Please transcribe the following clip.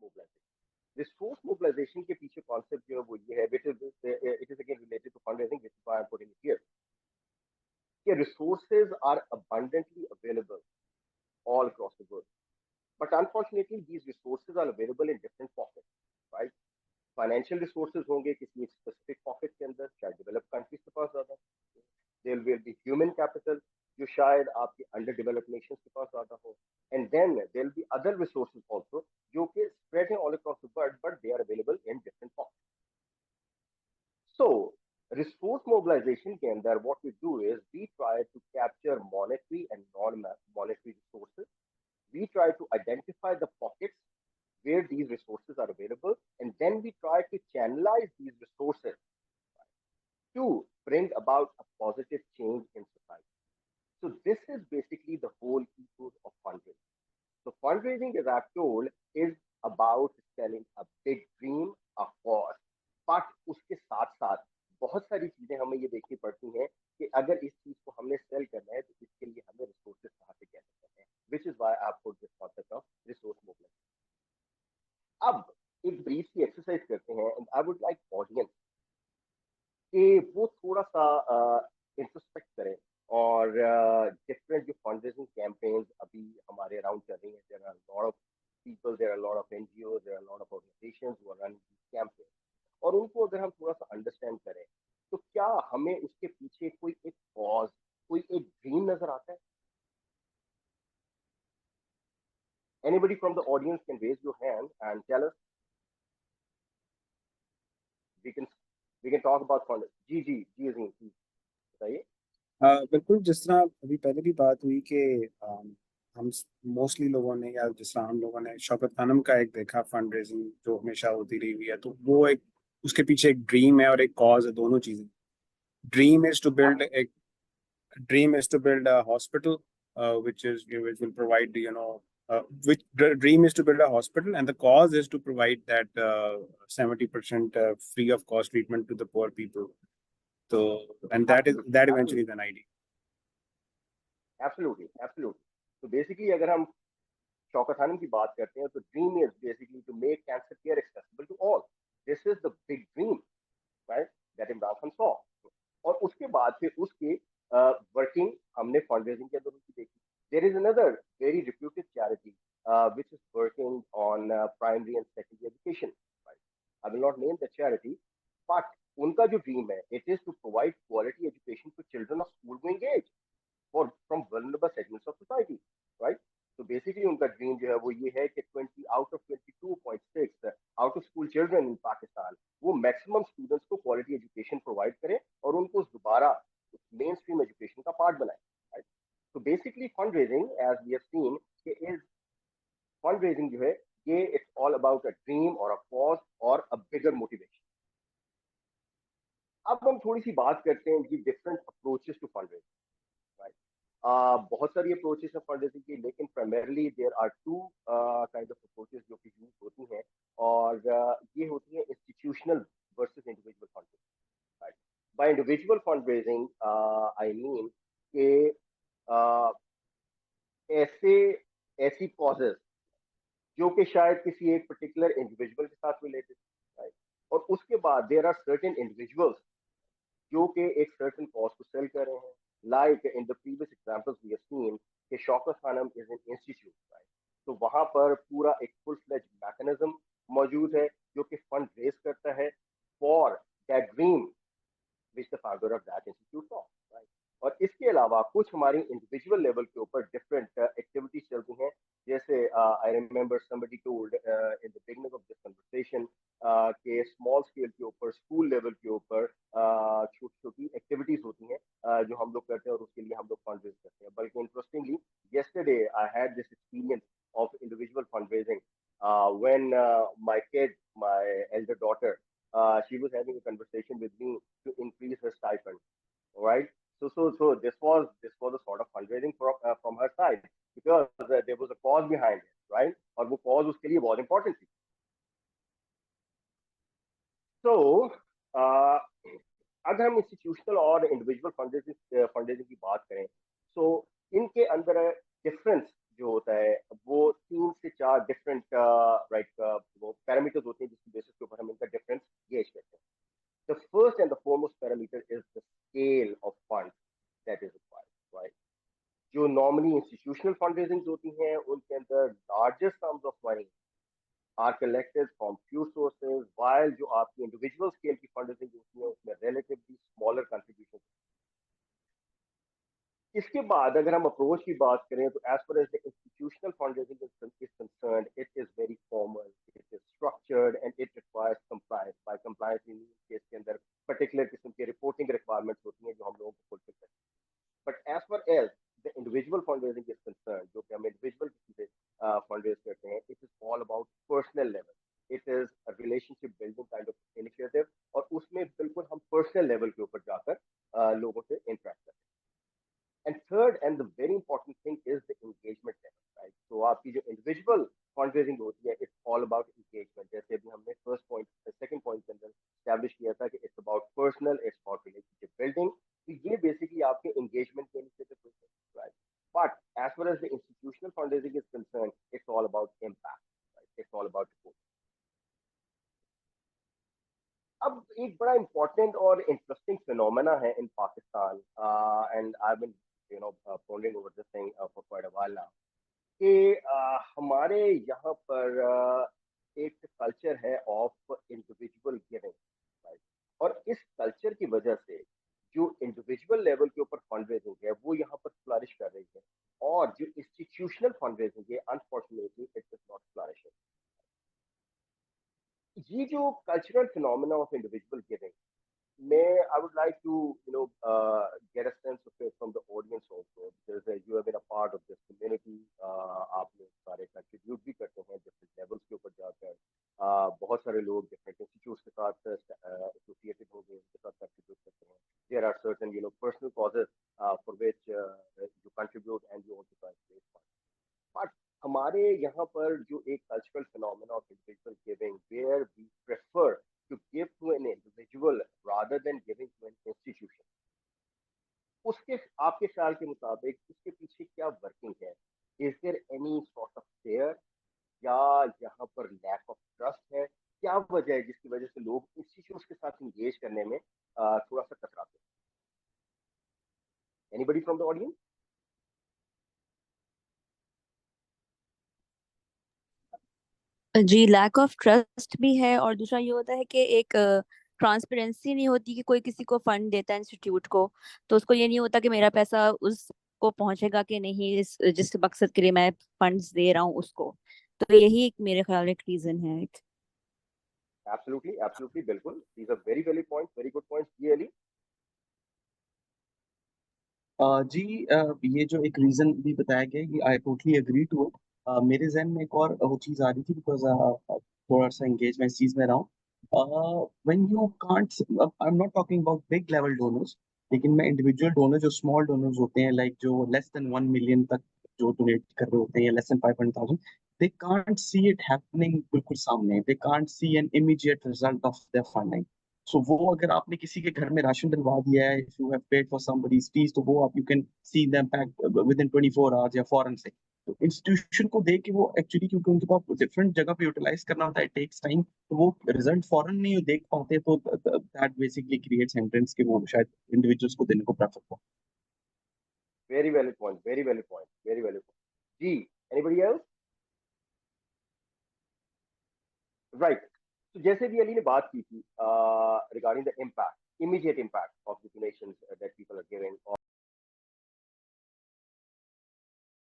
Mobilisation. Resource mobilisation के पीछे concept जो है वो ये है, it is again related to fund raising, which I am putting here, कि resources are abundantly available all across the world. But unfortunately, these resources are available in different pockets, right? Financial resources होंगे किसी एक specific pocket के अंदर, शायद develop countries के पास ज्यादा, there will be human capital जो शायद आपके अंडर डेवलप्ड नेशंस के पास ज्यादा हो, and then there will be other resources also जो कि स्प्रेड हैं all across the world, but they are available in different pockets. So resource mobilisation के अंदर what we do is we try to capture monetary and non monetary resources. We try to identify the pockets where these resources are available, and then we try to channelize these resources to bring about a positive change in society. So this is basically the whole ethos of fundraising. So fundraising, as I've told, is about selling a big dream, a cause. But उसके साथ साथ बहुत सारी चीजें हमें ये देखनी पड़ती हैं कि अगर इस चीज को हमने सेल करना है तो इसके लिए हमें रिसोर्सेज कहाँ से गैदर करने हैं, which is why I've put this concept of resource mobilization. अब एक ब्रीफ सी एक्सरसाइज करते हैं, and I would like audience कि वो थोड़ा सा इंट्रोस्पेक्ट करें और डिफरेंट जो फंड रेजिंग कैंपेन्स अभी हमारे अराउंड चल रही हैं, there are lot of people, there are lot of NGO, there are lot of organisations who are running this campaign, और उनको अगर हम थोड़ा सा अंडरस्टैंड करें तो क्या हमें उसके पीछे कोई एक कॉज, कोई एक ड्रीम नजर आता है? Anybody from the audience can raise your hand and tell us. We can we can talk about fund. जी अजीम जी बताइए. बिल्कुल, जिस तरह अभी पहले भी बात हुई कि हम मोस्टली लोगों ने, या जिस तरह हम लोगों ने शौकत खानम का एक देखा फंड रेजिंग जो हमेशा होती रही हुई है, तो वो एक उसके पीछे एक ड्रीम है और एक कॉज है, दोनों चीजें. ड्रीम इज टू बिल्ड एक dream is to build a hospital which will provide, which dream is to build a hospital, and the cause is to provide that 70% free of cost treatment to the poor people. So, and that eventually is an idea. Absolutely. So basically अगर हम शौकत खानम की बात करते हैं तो dream is basically to make cancer care accessible to all. This is the big dream, right, that Imran Khan saw. और उसके बाद फिर उसके वर्किंग हमने फंड रेजिंग के अंदर उनकी देखी. There is another very reputed charity which is working on primary and secondary education, right? I will not name the charity, but उनका जो ड्रीम है, it is to provide quality education to children of school going age or from vulnerable segments of society, right? तो basically उनका dream जो है वो ये है कि 20 out of 22.6 out of school children in Pakistan वो मैक्सिमम स्टूडेंट्स को क्वालिटी एजुकेशन प्रोवाइड करें और उनको दोबारा मेन स्ट्रीम एजुकेशन का पार्ट बनाए, राइट? तो basically fund raising as we have seen is fund raising जो है ये it's all about a dream और अ कॉज और अ बिगर मोटिवेशन. अब हम थोड़ी सी बात करते हैं जी different approaches to fund raising, right? बहुत सारी अप्रोचेस है फंड रेजिंग की, लेकिन primarily there are two kind of approaches जो कि यूज होती हैं, और ये होती है institutional versus individual fund raising, right? By individual fund raising I mean के ऐसे ऐसी कॉजेज जो कि शायद किसी एक पर्टिकुलर इंडिविजुअल के साथ रिलेटेड, राइट? और उसके बाद देयर आर सर्टेन इंडिविजुअल्स जो कि एक सर्टेन कॉज को सेल कर रहे हैं, like in the previous examples we have seen कि Shaukat Khanam is an institute, right? तो वहां पर पूरा एक फुल फ्लेज मैकेनिज्म मौजूद है जो कि फंड रेज करता है for that dream which the founder of that institute of, right? और इसके अलावा कुछ हमारी इंडिविजुअल लेवल के ऊपर डिफरेंट एक्टिविटीज चलती हैं, जैसे I remember somebody told in the beginning of this conversation के स्मॉल स्केल के ऊपर, स्कूल लेवल के ऊपर छोटी छोटी एक्टिविटीज होती हैं जो हम लोग करते हैं और उसके लिए हम लोग फंड रेज करते हैं. बल्कि interestingly yesterday I had this experience of individual fundraising when my kid, my elder daughter, she was having a conversation with me to increase her stipend, right? So this was a sort of fundraising from her side because there was a cause behind it, right? और वो cause उसके लिए बहुत important थी. So अगर हम institutional और individual फंडेजिंग की बात करें, so इनके अंदर डिफरेंस जो होता है वो 3 से 4 डिफरेंट राइट वो पैरामीटर्स होते हैं जिसकी बेसिस के ऊपर हम इनका डिफरेंस गेज करते हैं. The first and the foremost parameter is the scale of funds that is required, right? जो नॉर्मली इंस्टीट्यूशनल फंड रेजिंग होती हैं उनके अंदर largest sums of money are collected from few sources, while जो आपकी individual scale की fund raising होती है उसमें रिलेटिवली स्मॉलर कंट्रीब्यूशन. इसके बाद अगर हम अप्रोच की बात करें तो as far as the institutional fund raising is concerned, it is very formal, it is structured and it requires compliance. By compliance in case के अंदर पर्टिकुलर किस्म की रिपोर्टिंग रिक्वायरमेंट्स होती हैं जो हम लोगों को फुलफिल करते हैं. But as far as the individual fundraising is concerned, जो कि हम individual किसी से fundraise करते हैं, it is all about personal level. It is a relationship building kind of initiative और उसमें बिल्कुल हम personal level के ऊपर जाकर लोगों से interact करते हैं. And third and the very important thing is the engagement level, right? So आपकी जो individual fundraising होती है, it's all about engagement. जैसे अभी हमने first point, second point के अंदर establish किया था कि it's about personal, it's about relationship building. तो ये basically आपके engagement के initiative होते हैं, right? But as far as the institutional fundraising is concerned, it's all about impact, right? It's all about report. अब एक बड़ा इंपॉर्टेंट और इंटरेस्टिंग फिनोमेना है in Pakistan, and I been pondering over this thing for quite a while now, कि हमारे यहाँ पर एक कल्चर है ऑफ इंडिविजुअल गिविंग, राइट? और इस कल्चर की वजह से जो इंडिविजुअल लेवल के ऊपर फंड रेजिंग है वो यहाँ पर फ्लरिश कर रही है, और जो इंस्टीट्यूशनल फंड रेजिंग है unfortunately it is not flourishing. ये जो cultural phenomena of individual giving, May I would like to get a sense of it from the audience also, because you have been a part of this community. आप लोग सारे contribute भी करते हैं different levels के ऊपर जाकर. बहुत सारे लोग डिफरेंट इंस्टीट्यूट्स के साथ एसोसिएटेड हो गए, उनके साथ कंट्रीब्यूट करते हैं. There are certain personal causes for which you contribute and you also try to raise funds. But हमारे यहाँ पर जो एक cultural phenomena of individual giving, where we prefer to give to an individual rather than giving to an institution, उसके आपके ख्याल के मुताबिक उसके पीछे क्या वर्किंग है? Is there any sort of fear, या यहाँ पर लैक ऑफ ट्रस्ट है? क्या वजह है जिसकी वजह से लोग इंस्टीट्यूट के साथ इंगेज करने में थोड़ा सा कतराते हैं? Anybody from the audience? जी, लैक ऑफ ट्रस्ट भी है, और दूसरा ये होता है कि एक ट्रांसपेरेंसी नहीं होती कि कोई किसी को फंड देता है इंस्टीट्यूट को, तो उसको ये नहीं होता कि मेरा पैसा उसको पहुंचेगा कि नहीं, जिस मकसद के लिए मैं फंड्स दे रहा हूँ उसको. तो यही एक मेरे ख्याल में एक रीजन है. एब्सोल्युटली, एब्सोल्युटली, बिल्कुल. These are very valid points, very good points. ये अली? जी, ये जो एक रीजन भी बताया गया, ये I totally agree to it. मेरे जहन में एक और वो चीज आ रही थी, बिकॉज थोड़ा सा एंगेज मैं इस चीज में रहा हूँ. When you can't, I am not talking about big level donors, लेकिन मैं इंडिविजुअल डोनर, जो स्मॉल डोनर्स होते हैं, लाइक जो लेस देन 1 मिलियन तक जो डोनेट कर रहे होते हैं, या less than 500,000, they can't see it happening बिल्कुल सामने. They can't see an immediate result of their funding. So वो अगर आपने किसी के घर में राशन डलवा दिया है, if you have paid for somebody's fees, तो वो आप you can see the impact with in 24 hours या फौरन से. तो इंस्टीट्यूशन को देख के वो एक्चुअली, क्योंकि उनके पास डिफरेंट जगह पे यूटिलाइज करना होता है, टेक्स टाइम, तो वो रिजल्ट फौरन नहीं देख पाते. तो दैट बेसिकली क्रिएट्स हिंड्रेंस के वो शायद इंडिविजुअल्स को देने को प्रेफर को. Very valid point, very valid point, very valid point. जी, एनीबडी एल्स? राइट. तो जैसे भी अली ने बात की थी regarding the impact, immediate impact of the donations that people are giving,